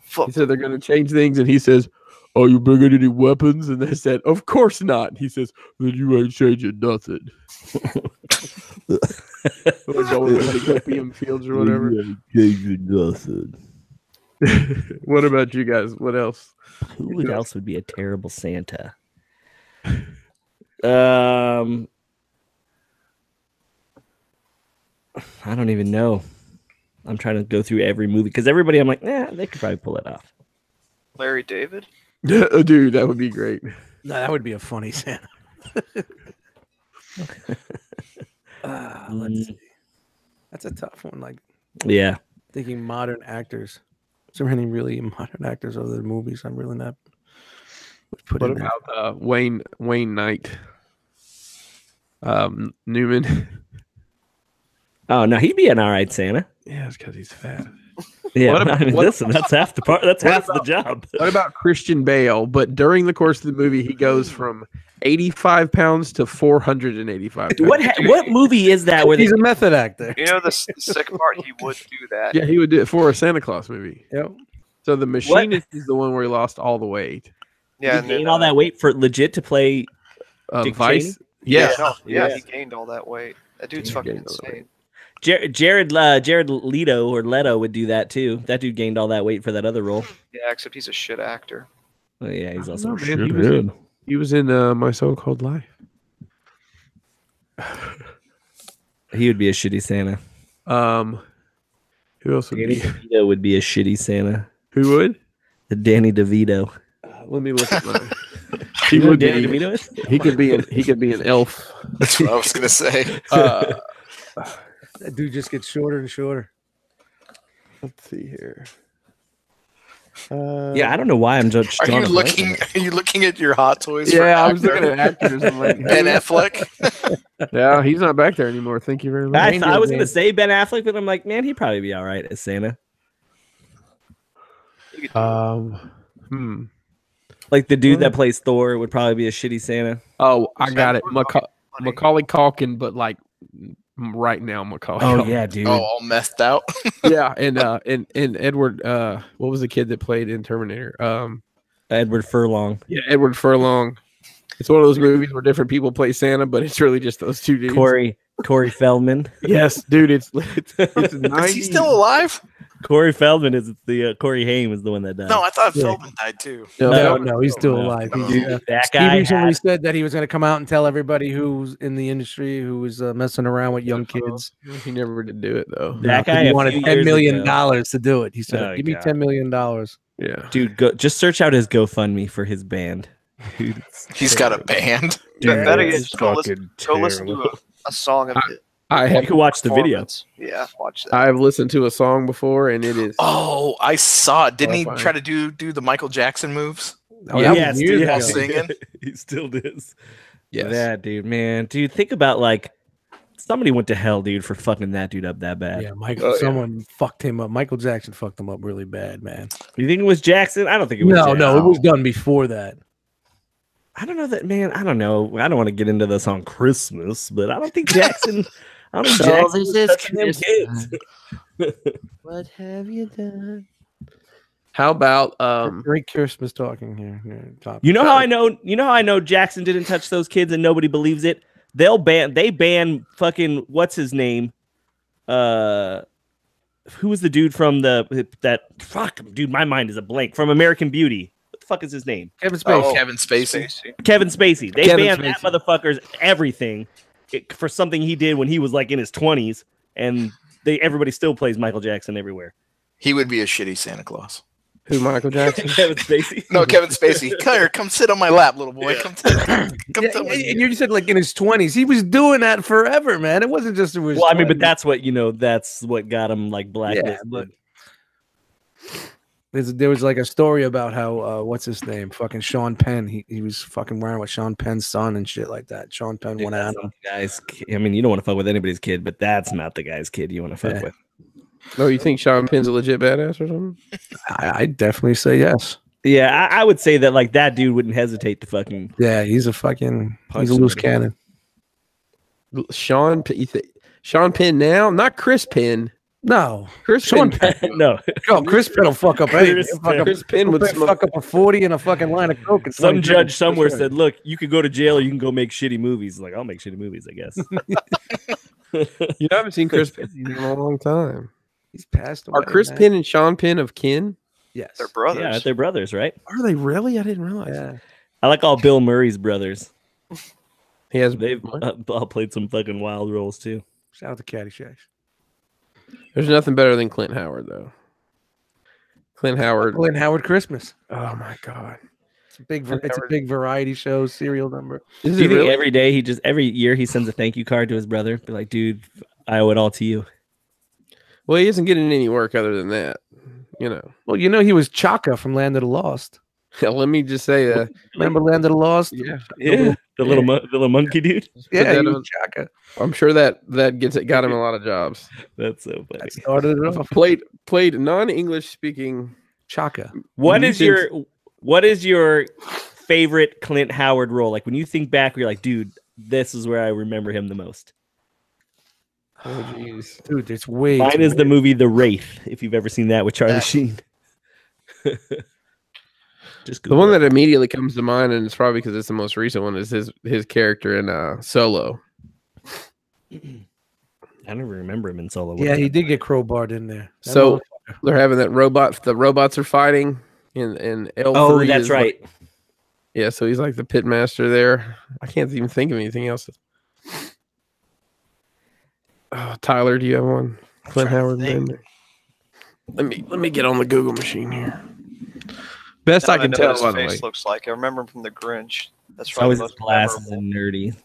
D: Fuck.
B: He said they're going to change things, and he says, "Are you bringing any weapons?" And they said, "Of course not." And he says, "Then you ain't changing nothing." Or going to the opium fields or whatever.
C: Changing nothing.
B: What about you guys? What else?
C: Who else would be a terrible Santa? I don't even know. I'm trying to go through every movie because everybody, I'm like, they could probably pull it off.
D: Larry David.
B: Yeah, dude, that would be great.
A: No, that would be a funny Santa. Let's see. That's a tough one. Like
C: Yeah.
A: thinking modern actors. Is there any really modern actors other than movies? I'm really not.
B: What about Wayne Knight? Newman.
C: Oh no, he'd be an all right Santa.
B: Yeah, it's because he's fat.
C: Yeah,
B: what
C: listen, that's half the part. That's half the job.
B: What about Christian Bale? But during the course of the movie, he goes from 85 pounds to 485 pounds.
C: What movie is that where
A: He's a method actor.
D: You know the sick part? He would do that.
B: Yeah, he would do it for a Santa Claus movie.
A: Yep.
B: So the Machinist is the one where he lost all the weight.
D: Yeah,
C: he gained all that weight for legit to play Dick
B: Vice.
C: Cheney?
D: Yeah, he gained all that weight. That dude's fucking insane.
C: Jared Leto or Leto would do that too. That dude gained all that weight for that other role.
D: Yeah, except he's a shit actor.
C: Oh, yeah, he's also
B: He was in My So-Called Life.
C: He would be a shitty Santa.
B: Who else would
C: Danny
B: be?
C: DeVito would be a shitty Santa.
B: Who would?
C: Danny DeVito.
B: Let me look at mine.
C: He
B: would be.
C: Danny DeVito is?
B: He could be an elf.
E: That's what I was gonna say.
A: That dude just gets shorter and shorter.
B: Let's see here.
C: Yeah, I don't know why I'm just.
E: Are you looking at your Hot Toys? for
B: Yeah, I was
E: actor?
B: looking at actors. I'm like,
E: Ben Affleck.
B: yeah, he's not back there anymore. Thank you very much.
C: I was gonna say Ben Affleck, but I'm like, man, he'd probably be all right as Santa. Like the dude that plays Thor would probably be a shitty Santa.
B: Oh, I got it. Macaulay Culkin, but like right now, Macaulay.
C: Oh
B: Culkin.
C: yeah, dude.
E: Oh, all methed out.
B: Yeah, and Edward. What was the kid that played in Terminator?
C: Edward Furlong.
B: Yeah, Edward Furlong. It's one of those movies where different people play Santa, but it's really just those two dudes.
C: Corey Feldman.
B: Yes, dude. It's 90s.
E: Is he still alive?
C: Corey Feldman is the Corey Haim is the one that died.
E: No, I thought
A: Yeah.
E: Feldman died too.
A: No, he's still alive.
C: That
A: He
C: guy
A: recently said that he was going to come out and tell everybody who's in the industry who was messing around with young kids.
B: He never did do it though.
C: That guy
A: he
C: a
A: wanted
C: few
A: $10
C: years
A: million
C: ago.
A: to do it. He said,
C: Oh,
A: "Give me
C: God.
A: $10 million."
B: Yeah,
C: Dude, just search out his GoFundMe for his band. Dude,
E: He's got a band.
C: Dude,
D: Better
C: it's
D: yet, go listen to a song of it.
B: I
C: You
B: have.
C: can watch the video.
D: Performance. Yeah, watch that.
B: I've listened to a song before, and it is.
E: Oh, I saw it. Didn't he
B: Horrifying.
E: try to do the Michael Jackson moves
A: Oh, that was
C: Yes,
A: years
C: dude,
E: while
A: ago.
E: singing?
C: He still does.
B: Yes.
C: That dude, man. Dude, think about like somebody went to hell, dude, for fucking that dude up that bad.
A: Yeah, Michael. Someone fucked him up. Michael Jackson fucked him up really bad, man.
C: You think it was Jackson? I don't think it was
A: No,
C: Jackson.
A: no, it was done before that.
C: I don't know that, man. I don't know. I don't want to get into this on Christmas, but I don't think Jackson. I don't think
A: So
C: Jackson
A: this
C: was
A: is
C: touching them
A: Christmas.
C: kids.
A: What have you done?
B: How about
A: Great Christmas talking here. Top.
C: You know how I know? You know how I know Jackson didn't touch those kids and nobody believes it? They ban fucking what's his name? Who was the dude from dude, my mind is a blank. From American Beauty. What the fuck is his name?
A: Kevin Spacey.
E: Oh, Kevin Spacey.
C: Kevin Spacey. They
B: Kevin
C: banned that
B: Spacey.
C: motherfucker's everything for something he did when he was like in his 20s, and everybody still plays Michael Jackson everywhere.
E: He would be a shitty Santa Claus.
B: who? Michael Jackson.
C: Kevin Spacey.
E: No, Kevin Spacey. Come here, come sit on my lap, little boy. Come
A: Yeah,
E: tell me.
A: and you said like in his 20s. He was doing that forever, man. It wasn't just in his
C: Well, I mean, but
A: 20s.
C: that's what got him like blacklisted.
A: but there was like a story about how what's his name? Fucking Sean Penn. He was fucking wearing with Sean Penn's son and shit like that. Sean Penn
C: Dude,
A: went
C: that's
A: at
C: not
A: him.
C: the guy's. I mean, you don't want to fuck with anybody's kid, but that's not the guy's kid you want to fuck
A: Yeah.
C: with.
B: Oh, you think Sean Penn's a legit badass or something?
A: I'd definitely say yes.
C: Yeah, I would say that like that dude wouldn't hesitate to fucking.
A: Yeah, he's a fucking
C: Punch
A: he's a loose
C: somebody.
A: cannon.
B: Sean Penn now, not Chris Penn.
A: No,
B: Chris
A: Sean
B: Penn.
C: No,
A: Chris Penn will fuck up anything. He'll fuck up-
B: Chris Penn would
A: he'll
B: smoke.
A: fuck up a 40 and a fucking line of coke. and
C: some
A: 20
C: judge
A: drinks.
C: somewhere
A: For sure.
C: said, "Look, you could go to jail or you can go make shitty movies." Like, I'll make shitty movies, I guess.
B: You haven't seen Chris Penn in a long time.
A: He's passed away.
B: Are Chris
A: man.
B: Penn and Sean Penn of kin?
A: Yes.
D: They're brothers.
C: Yeah, they're brothers, right?
B: Are they really? I didn't realize.
A: Yeah.
C: I like all Bill Murray's brothers.
B: He has.
C: They've all played some fucking wild roles too.
A: Shout out to Caddyshack.
B: There's nothing better than Clint Howard, though. Clint Howard.
A: Clint Howard Christmas.
B: Oh my god.
A: It's a big variety show serial number.
B: Is
C: Do you
B: it
C: think
B: really?
C: every year he sends a thank you card to his brother? Be like, dude, I owe it all to you.
B: Well, he isn't getting any work other than that. You know.
A: Well, you know he was Chaka from Land of the Lost.
B: Let me just say that.
A: Remember Land of the Lost?
B: Yeah.
C: Yeah, the little monkey dude.
A: Yeah,
B: that
A: he
B: on-
A: was Chaka.
B: I'm sure that got him a lot of jobs.
C: That's so funny.
A: That started it off.
B: Played non-English speaking.
A: Chaka.
C: What
B: you
C: is your favorite Clint Howard role? Like when you think back, you're like, dude, this is where I remember him the most.
B: Oh jeez.
A: Dude, it's way.
C: Mine is the movie The Wraith, if you've ever seen that with Charlie Sheen. Just
B: The one that immediately comes to mind, and it's probably because it's the most recent one, is his character in Solo.
C: I never remember him in Solo.
A: Yeah, he did get crowbarred in there. That
B: So
A: motherfucker.
B: they're having that robot. The robots are fighting in L3.
C: Oh, that's
B: is
C: right.
B: like- yeah, so he's like the pit master there. I can't even think of anything else. Tyler, do you have one? Clint Howard.
E: think.
B: Let me get on the Google machine here. Best I can
D: know
B: tell,
D: what his
B: by the way.
D: face looks like. I remember him from The Grinch. That's
C: It's
D: probably
C: always
D: the
C: his
D: most
C: glasses
D: memorable.
C: and nerdy.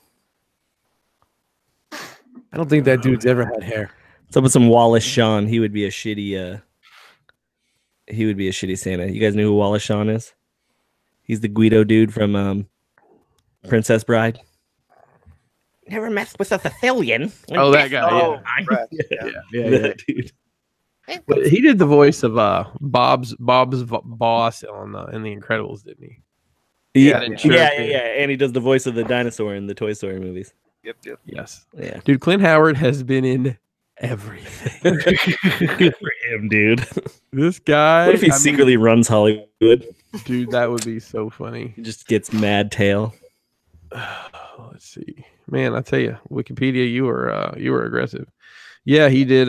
A: I don't think that dude's ever had hair.
C: So with some Wallace Shawn, he would be a shitty Santa. You guys know who Wallace Shawn is? He's the Guido dude from Princess Bride. Never mess with a Sicilian.
B: Oh, that guy.
D: Oh,
B: Yeah.
D: Brad, yeah.
C: That dude.
B: But he did the voice of Bob's boss on in The Incredibles, didn't he?
C: Yeah,
B: Yeah,
C: yeah,
B: sure.
C: and he does the voice of the dinosaur in the Toy Story movies.
D: Yep.
B: Yes.
C: Yeah,
B: Dude, Clint Howard has been in everything.
C: good for him, dude.
B: This guy.
C: What if he
B: I mean,
C: secretly runs Hollywood?
B: dude, that would be so funny.
C: He just gets mad tail.
B: Let's see, man. I tell you, Wikipedia, you were aggressive. Yeah, he did.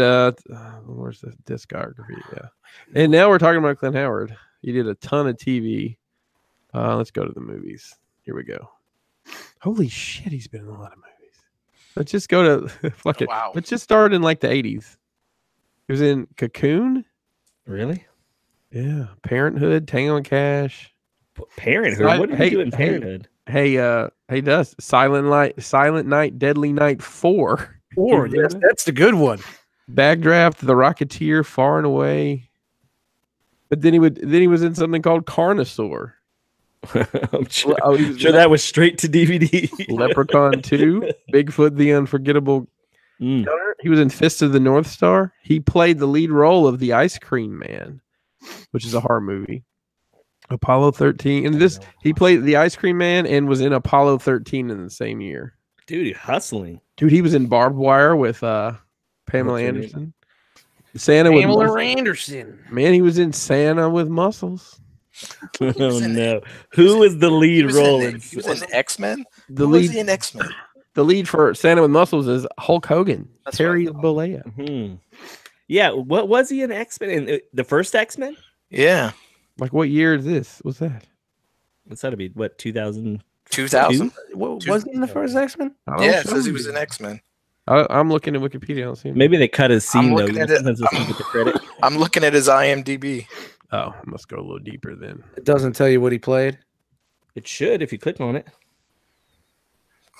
B: Where's the discography? Yeah, and now we're talking about Clint Howard. He did a ton of TV. Let's go to the movies. Here we go. Holy shit, he's been in a lot of movies. Let's just go to fuck it.
E: Wow.
B: Let's just start in like the 80s. He was in Cocoon.
C: Really?
B: Yeah, Parenthood, Tango and Cash.
C: Parenthood? What did he do in Parenthood?
B: Hey, Dust. Silent Night, Deadly Night 4.
A: Yes, that's the good one.
B: Backdraft, The Rocketeer, Far and Away. But then he was in something called Carnosaur.
C: I'm sure, that was straight to DVD.
B: Leprechaun 2, Bigfoot the Unforgettable Gunner. He was in Fist of the North Star. He played the lead role of the Ice Cream Man, which is a horror movie. Apollo 13. And he played the Ice Cream Man and was in Apollo 13 in the same year.
C: Dude, you're hustling.
B: Dude, he was in Barbed Wire with Pamela Anderson.
A: Pamela Anderson.
B: Man, he was in Santa with Muscles.
C: Oh no! Who was the lead role?
E: He was in X-Men.
B: Was
E: he in X-Men?
B: The lead for Santa with Muscles is Hulk Hogan.
D: That's
B: Terry
D: right.
B: Bollea.
C: Mm-hmm. Yeah, what was he in X-Men? In the first X-Men?
E: Yeah.
B: Like what year is this? What's that?
C: It's got to be what 2000.
E: 2000.
A: What, was he in the first X-Men?
E: Yeah, it says he was in X-Men.
B: I'm looking at Wikipedia. I don't see him.
C: Maybe they cut his scene though.
E: looking at it.
C: Sometimes it's with the credit.
E: I'm looking at his IMDb.
B: Oh, I must go a little deeper then.
A: It doesn't tell you what he played.
C: It should if you click on it.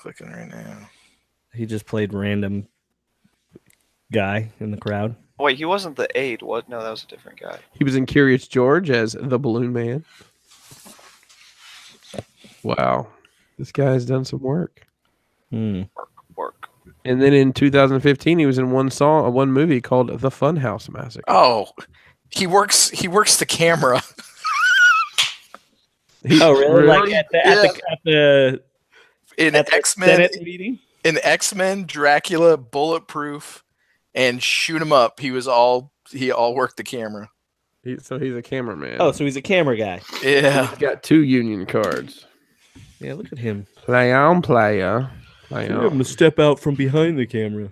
E: Clicking right now.
C: He just played random guy in the crowd.
D: Wait, he wasn't the aide. What? No, that was a different guy.
B: He was in Curious George as the Balloon Man. Wow. This guy has done some work.
D: Work.
B: And then in 2015, he was in one movie called The Funhouse Massacre.
E: Oh, he works the camera.
C: Oh, really? Like at the
E: in X-Men
C: Senate meeting?
E: In X-Men, Dracula, Bulletproof, and Shoot 'Em Up. He all worked the camera.
B: So he's a cameraman.
C: Oh, so he's a camera guy.
E: Yeah.
B: He's got 2 union cards.
C: Yeah, look at him.
B: Play on, player. Play
C: I'm
B: on.
C: gonna step out from behind the camera.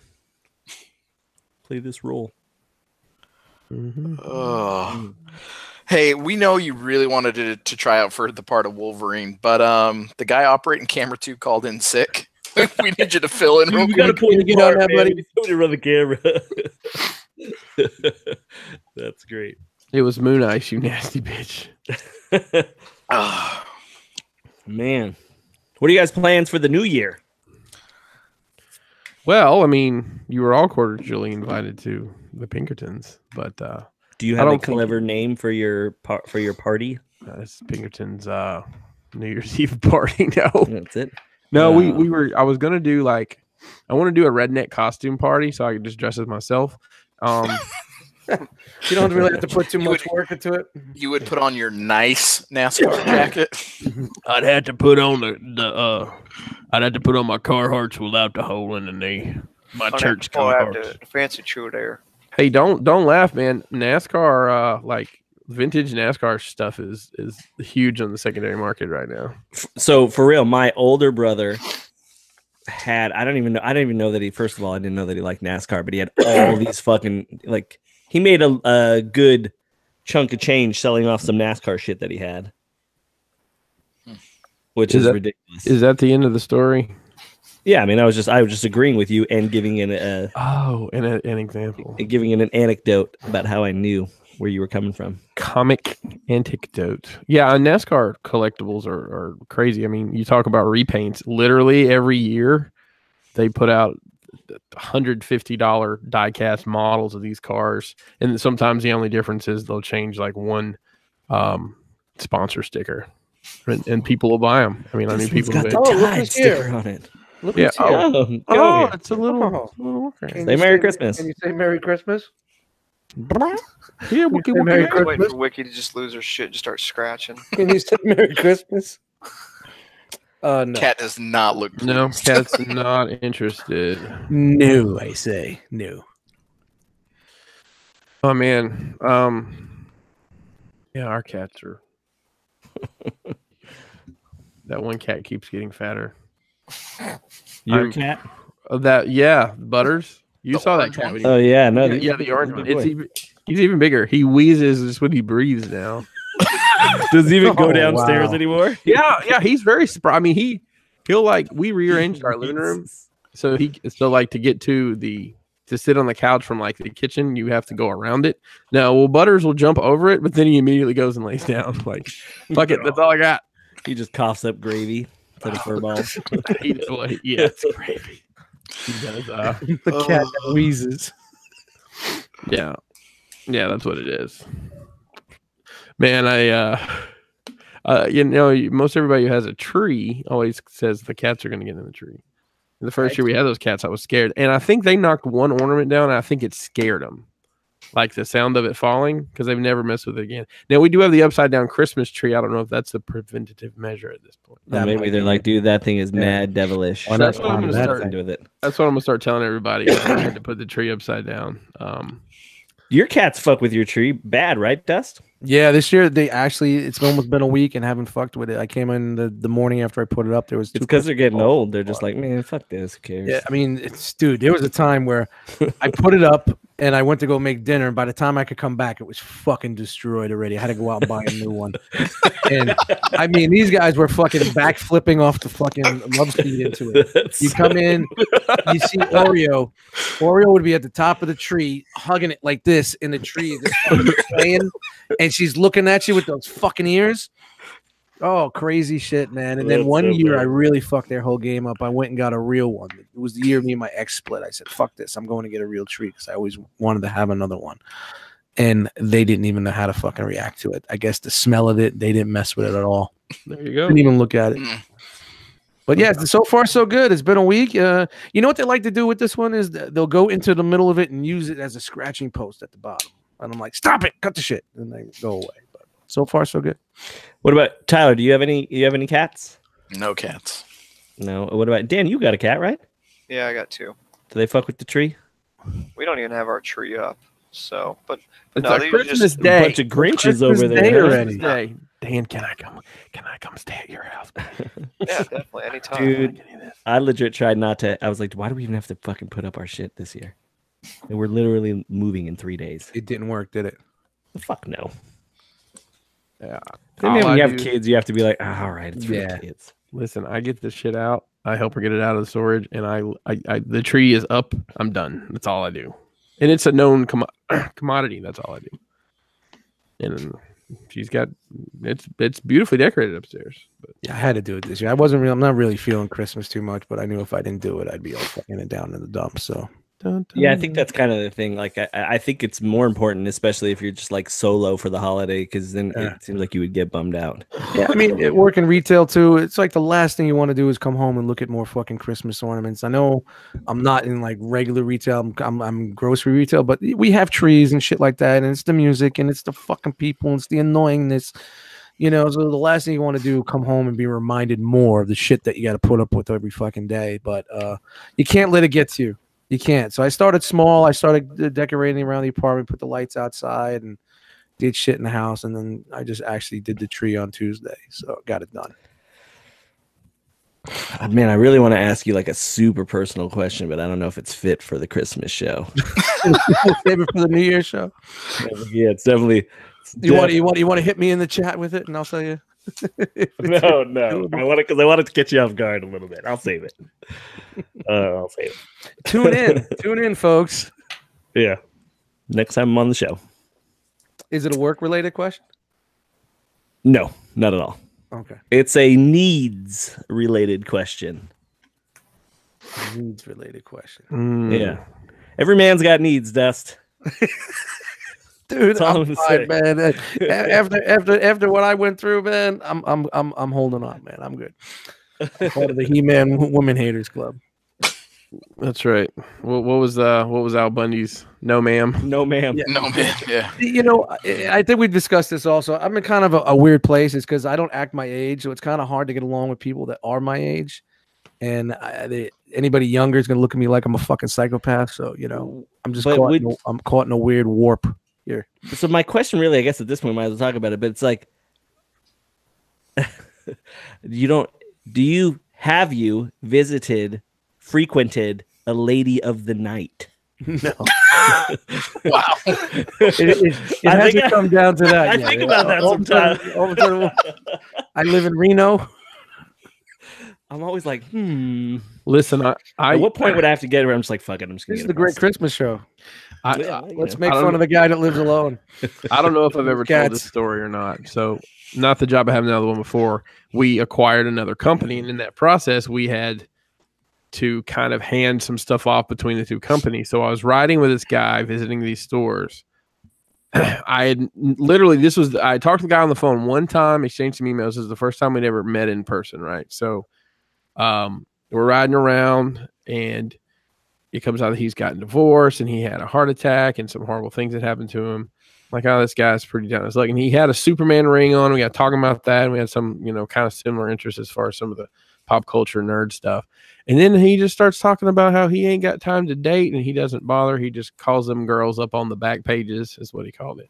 C: Play this role.
B: Mm-hmm.
E: Oh. Hey, we know you really wanted to try out for the part of Wolverine, but the guy operating camera 2 called in sick. We need you to fill in real
C: We gotta
E: quick.
C: get on that, buddy. Somebody run the camera. That's great.
B: It was Moon Ice, you nasty bitch.
C: Man, what are you guys' plans for the new year?
B: Well, I mean, you were all cordially invited to the Pinkertons, but
C: Do you have a clever name for your party?
B: it's Pinkerton's New Year's Eve party. No,
C: That's it.
B: no, we were. I was gonna do I want to do a redneck costume party, so I could just dress as myself.
A: You don't really have to put too much work into it.
E: You would put on your nice NASCAR jacket.
B: I'd have to put on I'd have to put on my Carhartts without the hole in the knee. My church Carhartts.
D: The fancy true there.
B: Hey, don't laugh, man. NASCAR, vintage NASCAR stuff is huge on the secondary market right now.
C: So for real, my older brother had I didn't even know that he first of all I didn't know that he liked NASCAR, but he had all these fucking he made a good chunk of change selling off some NASCAR shit that he had. Which is ridiculous.
B: Is that the end of the story?
C: Yeah, I mean I was just agreeing with you and giving it
B: an example.
C: Giving it an anecdote about how I knew where you were coming from.
B: Comic anecdote. Yeah, NASCAR collectibles are crazy. I mean, you talk about repaints. Literally every year they put out $150 die-cast models of these cars. And sometimes the only difference is they'll change one sponsor sticker. And people will buy them. I mean, people
C: got the tie sticker on it.
A: Look
B: yeah.
A: it's
B: a little.
C: Say Merry Christmas.
A: Can you say Merry Christmas?
B: Yeah,
D: Wait for Wiki to just lose her shit, just start scratching.
A: Can you say Merry Christmas? No.
E: Cat does not look pleased.
B: No, Cat's not interested.
A: No, I say no.
B: Oh man, yeah, our cats are. That one cat keeps getting fatter.
C: Your cat?
B: Yeah, Butters. You
E: The
B: saw that
E: orange
B: cat.
E: one?
B: When you,
C: Oh yeah, no,
B: yeah, the orange one.
C: big boy.
B: He's even bigger. He wheezes just when he breathes now.
C: Does he even go
A: Oh,
C: downstairs
A: wow.
C: anymore?
B: Yeah, he's very surprised. I mean, he'll like we rearranged our living room, so like to get to sit on the couch from like the kitchen, you have to go around it. Now, well, Butters will jump over it, but then he immediately goes and lays down. Like, fuck it, that's all I got.
C: He just coughs up gravy to the fur balls.
B: Yeah, it's gravy. He does.
A: The cat that wheezes.
B: Yeah, that's what it is. Man, most everybody who has a tree always says the cats are going to get in the tree. The first year we had those cats, I was scared, and I think they knocked one ornament down. And I think it scared them, like the sound of it falling, because they've never messed with it again. Now we do have the upside down Christmas tree. I don't know if that's a preventative measure at this point.
C: Maybe they're like, dude, that thing is mad devilish.
B: That's what I'm going to start
C: into with it.
B: That's what I'm going to start telling everybody. I had to put the tree upside down.
C: Your cats fuck with your tree bad, right, Dust?
A: Yeah, this year it's almost been a week and haven't fucked with it. I came in the morning after I put it up. There was
C: It's because they're getting old. They're just like, man, fuck this. Who cares?
A: Yeah, I mean, dude. There was a time where I put it up and I went to go make dinner. And by the time I could come back, it was fucking destroyed already. I had to go out and buy a new one. And I mean, these guys were fucking backflipping off the fucking love seat into it. You come in, you see Oreo. Oreo would be at the top of the tree, hugging it like this in the tree, just playing, and she's looking at you with those fucking ears. Oh, crazy shit, man. And then one year I really fucked their whole game up. I went and got a real one. It was the year me and my ex split. I said, fuck this. I'm going to get a real tree because I always wanted to have another one. And they didn't even know how to fucking react to it. I guess the smell of it, they didn't mess with it at all.
B: There you go.
A: Didn't even look at it. But yeah, so far so good. It's been a week. You know what they like to do with this one is they'll go into the middle of it and use it as a scratching post at the bottom. And I'm like, stop it, cut the shit. And they go away. But so far so good.
C: What about Tyler? Do you have any cats?
E: No cats.
C: No. What about Dan? You got a cat, right?
D: Yeah, I got 2.
C: Do they fuck with the tree?
D: We don't even have our tree up. So, but
B: It's
D: no,
B: like
D: they
B: Christmas
D: just
B: Day.
C: A bunch of Grinches
A: Christmas
C: over
A: Day
C: there.
A: already.
B: Day. Dan, can I come stay at your house?
D: yeah, definitely anytime.
C: Dude, I legit tried not to. I was like, why do we even have to fucking put up our shit this year? And we're literally moving in 3 days.
A: It didn't work, did it?
C: Fuck no.
B: Yeah.
C: Maybe when
B: All
C: you
B: I
C: have
B: do-
C: kids, you have to be like, all right, it's for
A: Yeah.
C: the kids.
B: Listen, I get this shit out. I help her get it out of the storage, and I the tree is up. I'm done. That's all I do, and it's a known commodity. That's all I do. And she's got it's beautifully decorated upstairs. But
A: Yeah, I had to do it this year. I'm not really feeling Christmas too much, but I knew if I didn't do it, I'd be all fucking it down in the dumps. So
C: Yeah, I think that's kind of the thing. Like, I think it's more important, especially if you're just like solo for the holiday, because then it seems like you would get bummed out.
A: yeah, I mean, working retail too, it's like the last thing you want to do is come home and look at more fucking Christmas ornaments. I know I'm not in like regular retail, I'm grocery retail, but we have trees and shit like that, and it's the music and it's the fucking people and it's the annoyingness. You know, so the last thing you want to do, come home and be reminded more of the shit that you got to put up with every fucking day. But you can't let it get to you. You can't. So I started small. I started decorating around the apartment, put the lights outside, and did shit in the house. And then I just actually did the tree on Tuesday. So got it done.
C: Man, I really want to ask you like a super personal question, but I don't know if it's fit for the Christmas show.
A: Save it for the New Year's show.
C: Yeah, it's definitely.
A: You want to hit me in the chat with it, and I'll tell you.
C: No. I want to get you off guard a little bit. I'll save it. I'll save it.
A: Tune in, folks.
C: Yeah, next time I'm on the show.
A: Is it a work-related question?
C: No, not at all.
A: Okay.
C: It's a needs-related question.
A: Needs-related question.
C: Yeah, every man's got needs, Dust.
A: Dude,
C: That's all
A: I'm
C: I'm
A: fine,
C: gonna
A: man. After what I went through, man, I'm holding on, man. I'm good. I'm part of the He-Man Woman Haters Club.
B: that's right. What was Al Bundy's? No, ma'am.
C: No, ma'am.
A: Yeah.
E: No, man. Yeah.
A: You know, I think we discussed this also. I'm in kind of a weird place. It's because I don't act my age, so it's kind of hard to get along with people that are my age. And anybody younger is going to look at me like I'm a fucking psychopath. So, you know, I'm just I'm caught in a weird warp here.
C: So my question really, I guess at this point, might as well talk about it, but it's like, have you frequented a lady of the night?
A: No.
E: Wow.
A: It
C: I
A: hasn't
C: think
A: come down to that
C: I
A: yet.
C: think about that
A: All of a sudden-
C: sometimes.
A: all of a sudden, I live in Reno.
C: I'm always like,
B: Listen,
C: At what point would I have to get where I'm just like, fuck it, I'm just gonna
A: This is
C: get
A: the
C: a
A: great
C: prostitute?
A: Christmas show. Let's make
B: I don't
A: fun
B: know.
A: of the guy that lives alone.
B: I don't know if I've ever told this
A: Cats.
B: story or not. So, not the job I have now, the one before. We acquired another company, and in that process, we had to kind of hand some stuff off between the two companies. So, I was riding with this guy visiting these stores. I had literally, I talked to the guy on the phone one time, exchanged some emails. This is the first time we'd ever met in person, right? So, we're riding around, and it comes out that he's gotten divorced and he had a heart attack and some horrible things that happened to him. Like, oh, this guy's pretty down his luck. And he had a Superman ring on. We got talking about that. And we had some, kind of similar interests as far as some of the pop culture nerd stuff. And then he just starts talking about how he ain't got time to date and he doesn't bother. He just calls them girls up on the back pages, is what he called it.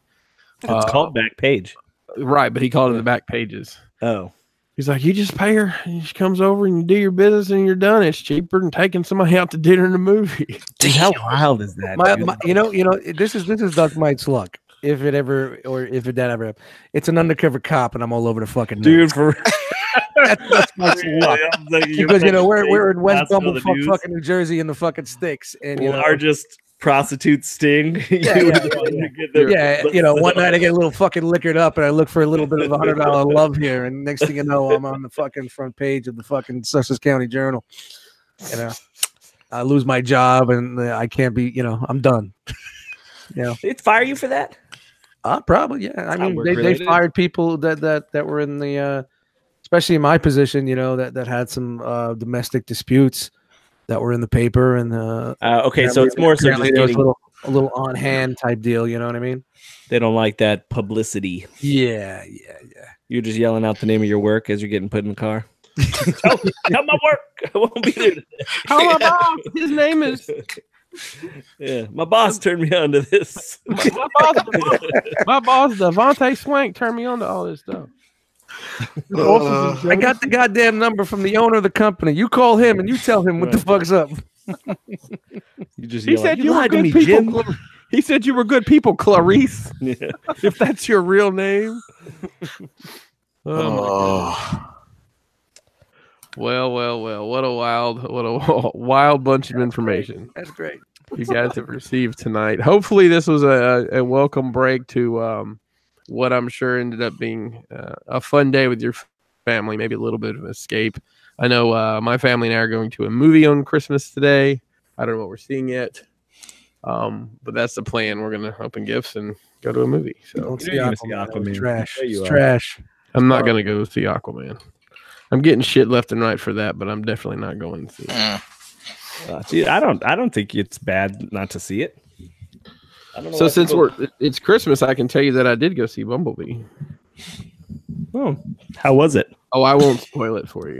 C: It's called back page.
B: Right, but he called it the back pages.
C: Oh.
B: He's like, you just pay her, and she comes over, and you do your business, and you're done. It's cheaper than taking somebody out to dinner and a movie.
C: Dude, how wild is that? dude?
A: This is Doug Mike's luck. If it ever, or if it did ever, it's an undercover cop, and I'm all over the fucking
C: Dude, for
A: that's Mike's luck. Because we're in West Bumblefuck, fucking New Jersey, in the fucking sticks, and
C: largest prostitute sting.
A: One night I get a little fucking liquored up, and I look for a little bit of $100 love here, and next thing you know, I'm on the fucking front page of the fucking Sussex County Journal. I lose my job, and I can't be. I'm done.
C: They'd fire you for that?
A: Probably, yeah. I mean, they fired people that were in the, especially in my position, that had some domestic disputes that were in the paper, and
C: okay, so it's more so just
A: there was a little on hand type deal. You know what I mean?
C: They don't like that publicity.
A: Yeah.
C: You're just yelling out the name of your work as you're getting put in the car. Tell my work. I won't be there.
B: Call my boss. His name is.
C: Yeah, my boss turned me on to this.
B: my boss, Devontae Swank, turned me on to all this stuff.
A: I got the goddamn number from the owner of the company. You call him and you tell him what the fuck's up.
B: He said you lied to me, Jim. He said you were good people, Clarice.
C: Yeah.
B: If that's your real name. Oh my God. Well. What a wild bunch of information.
A: That's great.
B: You guys have received tonight. Hopefully this was a welcome break to what I'm sure ended up being a fun day with your family, maybe a little bit of an escape. I know my family and I are going to a movie on Christmas today. I don't know what we're seeing yet, but that's the plan. We're going to open gifts and go to a movie. So
A: Don't see
C: You're gonna
A: Aquaman.
C: see Aquaman.
A: Trash.
C: There you
A: It's
C: are.
A: trash.
B: I'm not going to go see Aquaman. I'm getting shit left and right for that, but I'm definitely not going to see it.
C: Dude, I don't think it's bad not to see it. I don't know
B: So
C: why
B: since
C: people-
B: it's Christmas, I can tell you that I did go see Bumblebee.
C: Oh, how was it?
B: Oh, I won't spoil it for you.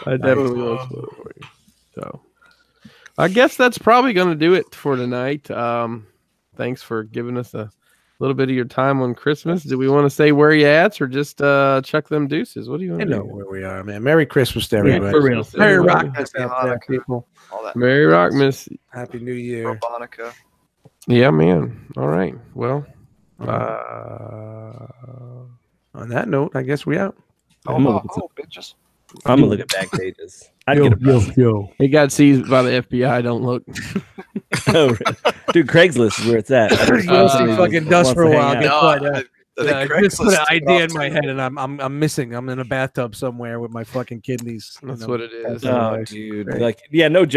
B: I definitely won't spoil it for you. So I guess that's probably going to do it for tonight. Thanks for giving us a little bit of your time on Christmas. Do we want to say where you at, or just chuck them deuces? What do you want
A: I
B: to
A: know
B: do?
A: where we are, man. Merry Christmas to everybody.
C: for real.
A: Merry
B: Everybody.
A: Rockmas out there, people.
D: All that.
B: Merry Rockmas.
A: Happy New Year.
D: Robonica.
B: Yeah, man. All right. Well,
A: On that note, I guess we out.
C: I'm gonna look at some-
D: bitches.
C: I'm gonna look at back pages. I'd get a
A: yo.
B: he got seized by the FBI. Don't look.
C: Oh, really? Dude, Craigslist is where it's at.
A: You don't see fucking dust for a while. Guess what?
D: I
A: I
D: think
A: just put an
D: Craigslist
A: idea in
D: took
A: my
D: off
A: head, and I'm missing. I'm in a bathtub somewhere with my fucking kidneys.
B: That's what it is.
C: Oh, dude. Like, yeah, no joke.